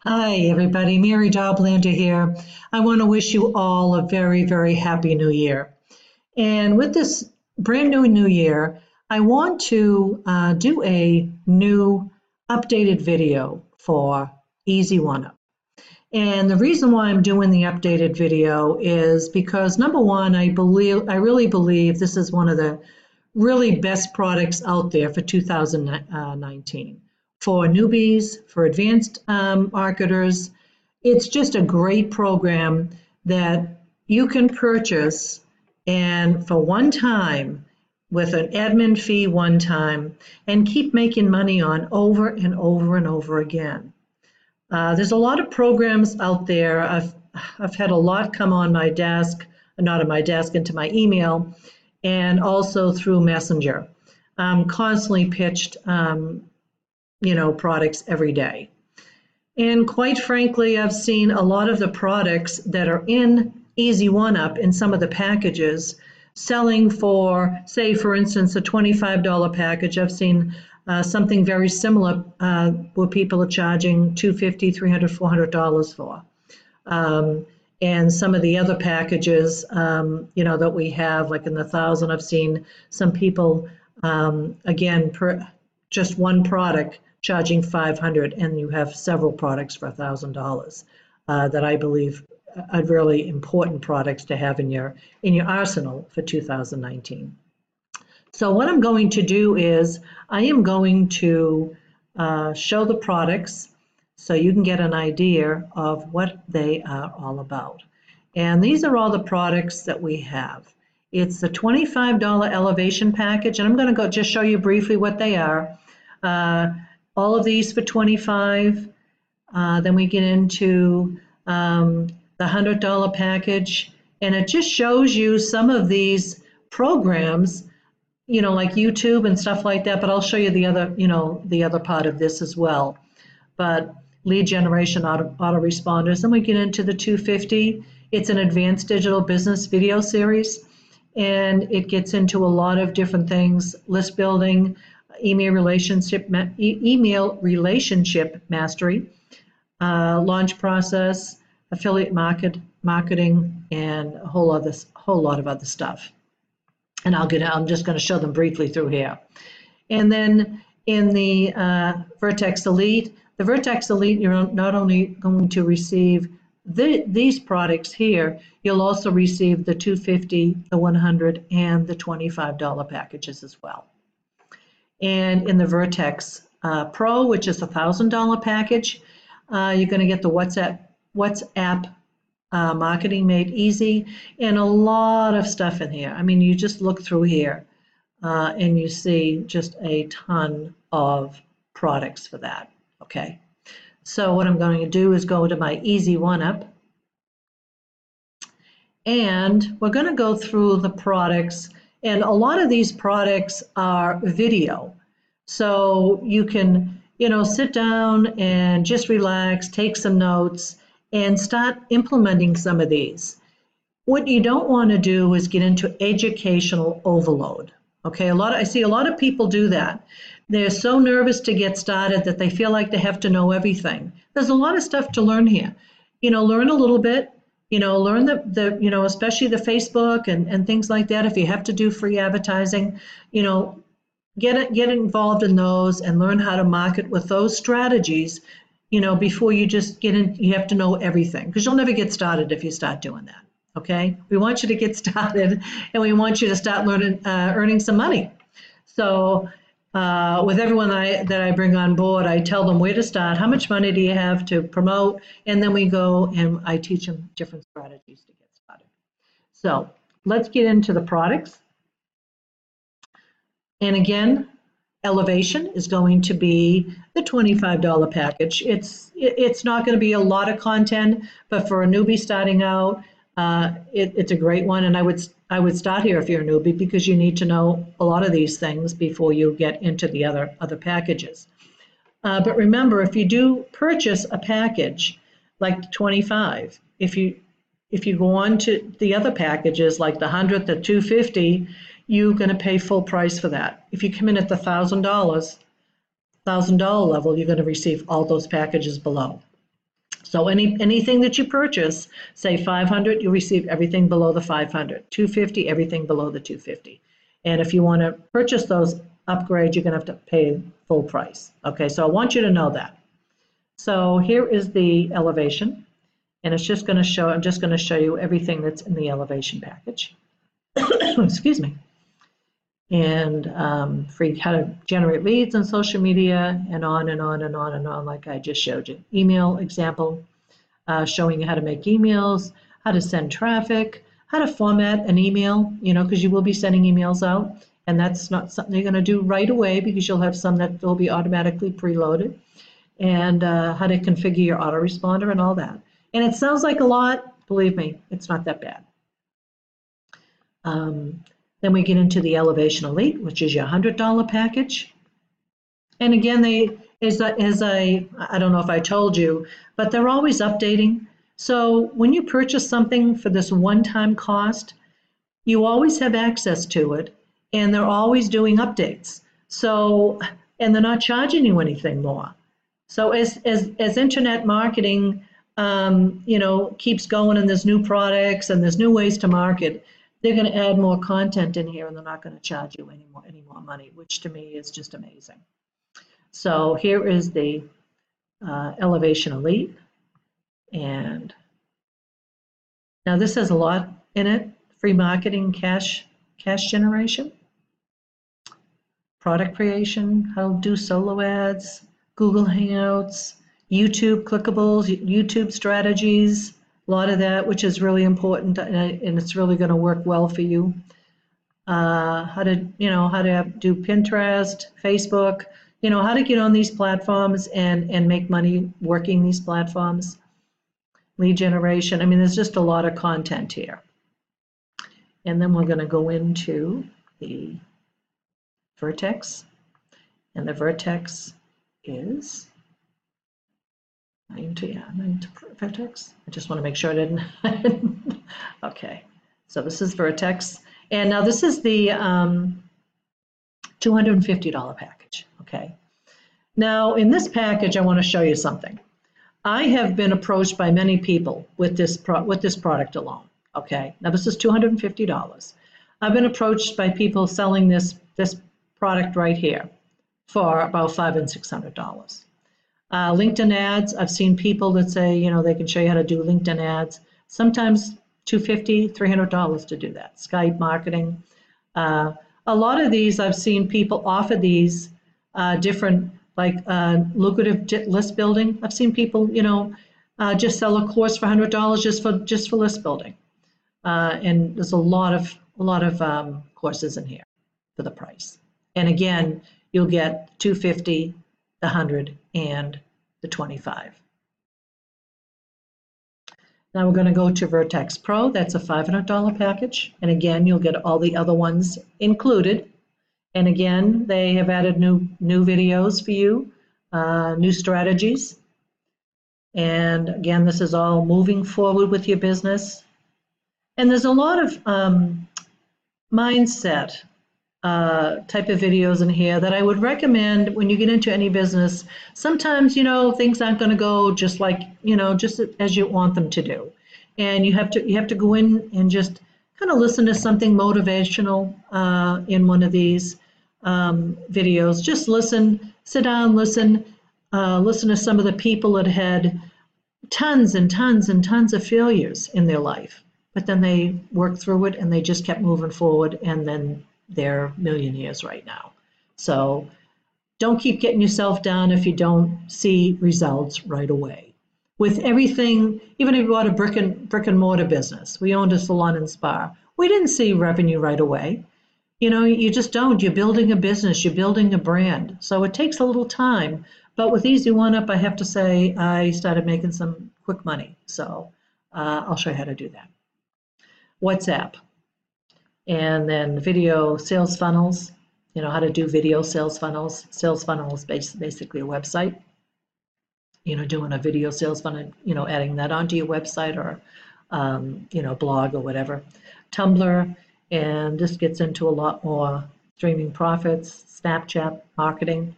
Hi, everybody. Mary Doblander here. I want to wish you all a very, very happy new year. And with this brand new year, I want to do a new updated video for Easy One Up. And the reason why I'm doing the updated video is because number one, I really believe this is one of the really best products out there for 2019 for newbies, for advanced marketers. It's just a great program that you can purchase and for one time with an admin fee one time and keep making money on over and over and over again. There's a lot of programs out there. I've had a lot come on my desk, not on my desk, into my email, and also through Messenger. Constantly pitched, products every day. And quite frankly, I've seen a lot of the products that are in Easy One Up in some of the packages selling for, say, for instance, a $25 package. I've seen something very similar where people are charging $250, $300, $400 for. And some of the other packages, that we have, like in the thousand, I've seen some people, again, per just one product charging $500, and you have several products for $1,000 that I believe are really important products to have in your arsenal for 2019. So what I'm going to do is I am going to show the products so you can get an idea of what they are all about. And these are all the products that we have. It's the $25 elevation package, and I'm going to go just show you briefly what they are. All of these for $25. Then we get into the $100 package, and it just shows you some of these programs, like YouTube and stuff like that. But I'll show you the other part of this as well. But lead generation autoresponders. Then we get into the 250. It's an advanced digital business video series, and it gets into a lot of different things: list building, email relationship mastery, launch process, affiliate marketing, and a whole lot of other stuff. And I'm just going to show them briefly through here. And then in the Vertex Elite, you're not only going to receive these products here, you'll also receive the $250, the $100, and the $25 packages as well. And in the Vertex Pro, which is a $1,000 package, you're going to get the WhatsApp marketing made easy, and a lot of stuff in here. I mean, you just look through here and you see just a ton of products for that. Okay, so what I'm going to do is go to my Easy One Up, and we're going to go through the products. And a lot of these products are video. So you can, sit down and just relax, take some notes, and start implementing some of these. What you don't want to do is get into educational overload. Okay, I see a lot of people do that. They're so nervous to get started that they feel like they have to know everything. There's a lot of stuff to learn here. Learn a little bit. Learn the especially the Facebook and things like that. If you have to do free advertising, get involved in those and learn how to market with those strategies, before you just get in. You have to know everything, because you'll never get started if you start doing that. Okay, we want you to get started, and we want you to start earning some money. So with everyone that I bring on board, I tell them where to start, how much money do you have to promote, and then we go and I teach them different strategies to get started. So let's get into the products. And again, Elevation is going to be the $25 package. It's not going to be a lot of content, but for a newbie starting out, it's a great one. And I would start here if you're a newbie, because you need to know a lot of these things before you get into the other packages. But remember, if you do purchase a package like the 25, if you go on to the other packages like the 100, the 250, you're going to pay full price for that. If you come in at the $1,000 level, you're going to receive all those packages below. So anything that you purchase, say 500, you receive everything below the 500. 250, everything below the 250. And if you want to purchase those upgrades, you're going to have to pay full price. Okay, so I want you to know that. So here is the elevation, and it's just going to show, I'm just going to show you everything that's in the elevation package. Excuse me. And free how to generate leads on social media, and on and on and on and on, like I just showed you. Email example, showing you how to make emails, how to send traffic, how to format an email, you know, because you will be sending emails out, and that's not something you're going to do right away, because you'll have some that will be automatically preloaded, and how to configure your autoresponder and all that. And it sounds like a lot. Believe me, it's not that bad. Then we get into the Elevation Elite, which is your $100 package. And again, I don't know if I told you, but they're always updating. So when you purchase something for this one-time cost, you always have access to it, and they're always doing updates. So, and they're not charging you anything more. So as internet marketing, you know, keeps going, and there's new products and there's new ways to market, they're going to add more content in here, and they're not going to charge you any more money, which to me is just amazing. So here is the Elevation Elite, and now this has a lot in it: free marketing, cash generation, product creation, how to do solo ads, Google Hangouts, YouTube clickables, YouTube strategies. A lot of that, which is really important, and it's really going to work well for you. How to do Pinterest, Facebook, you know, how to get on these platforms and make money working these platforms. Lead generation. I mean, there's just a lot of content here. And then we're going to go into the Vertex, and the Vertex is into Vertex. I just want to make sure I didn't. Okay, so this is Vertex, and now this is the $250 package. Okay, now in this package, I want to show you something. I have been approached by many people with this product alone. Okay, now this is $250. I've been approached by people selling this product right here for about $500 and $600. LinkedIn ads, I've seen people that say, you know, they can show you how to do LinkedIn ads. Sometimes $250, $300 to do that. Skype marketing. A lot of these, I've seen people offer these different, like lucrative list building. I've seen people, you know, just sell a course for $100 just for list building. And there's a lot of courses in here for the price. And again, you'll get $250, the $100, and the $25. Now we're going to go to Vertex Pro. That's a $500 package. And again, you'll get all the other ones included. And again, they have added new videos for you, new strategies. And again, this is all moving forward with your business. And there's a lot of mindset type of videos in here that I would recommend when you get into any business. Sometimes, you know, things aren't going to go just like, you know, just as you want them to do. And you have to go in and just kind of listen to something motivational in one of these videos. Just listen, sit down, listen to some of the people that had tons and tons and tons of failures in their life, but then they worked through it and they just kept moving forward, and then they're millionaires right now. So don't keep getting yourself down if you don't see results right away. With everything, even if you bought a brick and mortar business, we owned a salon and spa. We didn't see revenue right away. You know, you just don't. You're building a business, you're building a brand. So it takes a little time. But with Easy One Up, I have to say, I started making some quick money. So I'll show you how to do that. WhatsApp. And then video sales funnels, you know, how to do video sales funnels. Sales funnel is basically a website, you know, doing a video sales funnel, you know, adding that onto your website or, you know, blog or whatever. Tumblr, and this gets into a lot more streaming profits, Snapchat marketing,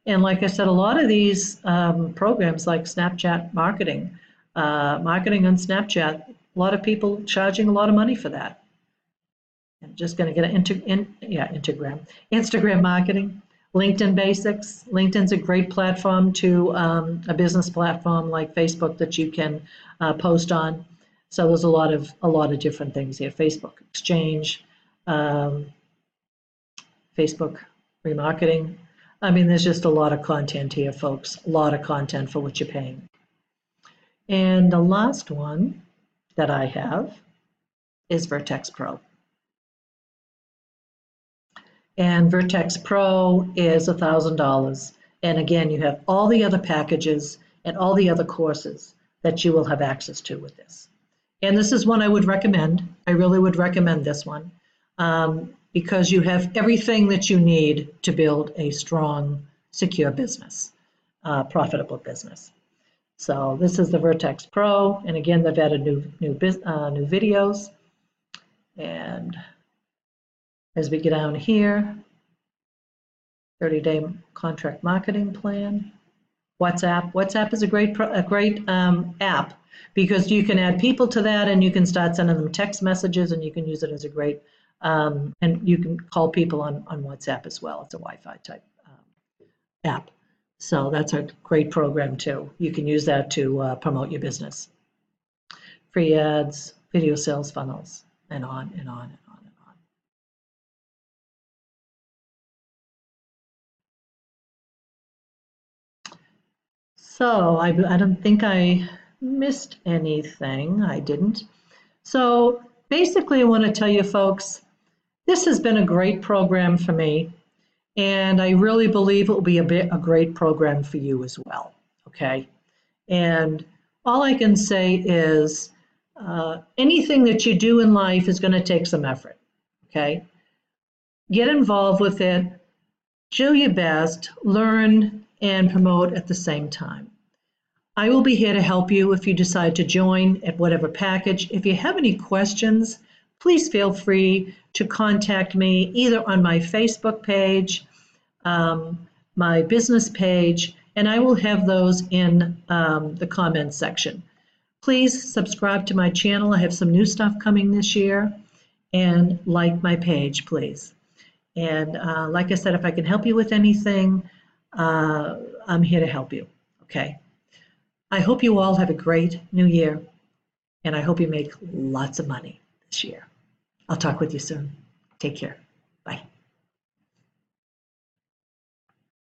And like I said, a lot of these programs like Snapchat marketing, marketing on Snapchat, a lot of people charging a lot of money for that. I'm just going to get Instagram marketing, LinkedIn basics. LinkedIn's a great platform to a business platform like Facebook that you can post on. So there's a lot of different things here. Facebook Exchange, Facebook remarketing. I mean, there's just a lot of content here, folks. A lot of content for what you're paying. And the last one that I have is Vertex Pro. And Vertex Pro is $1,000. And again, you have all the other packages and all the other courses that you will have access to with this. And this is one I would recommend. I really would recommend this one because you have everything that you need to build a strong, secure business, profitable business. So this is the Vertex Pro, and again, they've added new videos. And as we get down here, 30-day contract marketing plan. WhatsApp. WhatsApp is a great app because you can add people to that, and you can start sending them text messages, and you can use it as a great, and you can call people on WhatsApp as well. It's a Wi-Fi type app. So that's a great program too. You can use that to promote your business. Free ads, video sales funnels, and on and on and on and on. So I don't think I missed anything. I didn't. So basically, I want to tell you folks, this has been a great program for me. And I really believe it will be a great program for you as well, okay? And all I can say is anything that you do in life is going to take some effort, okay? Get involved with it, do your best, learn, and promote at the same time. I will be here to help you if you decide to join at whatever package. If you have any questions, please feel free to contact me either on my Facebook page, my business page, and I will have those in the comments section. Please subscribe to my channel. I have some new stuff coming this year, and like my page, please. And like I said, if I can help you with anything, I'm here to help you, okay? I hope you all have a great new year, and I hope you make lots of money this year. I'll talk with you soon. Take care.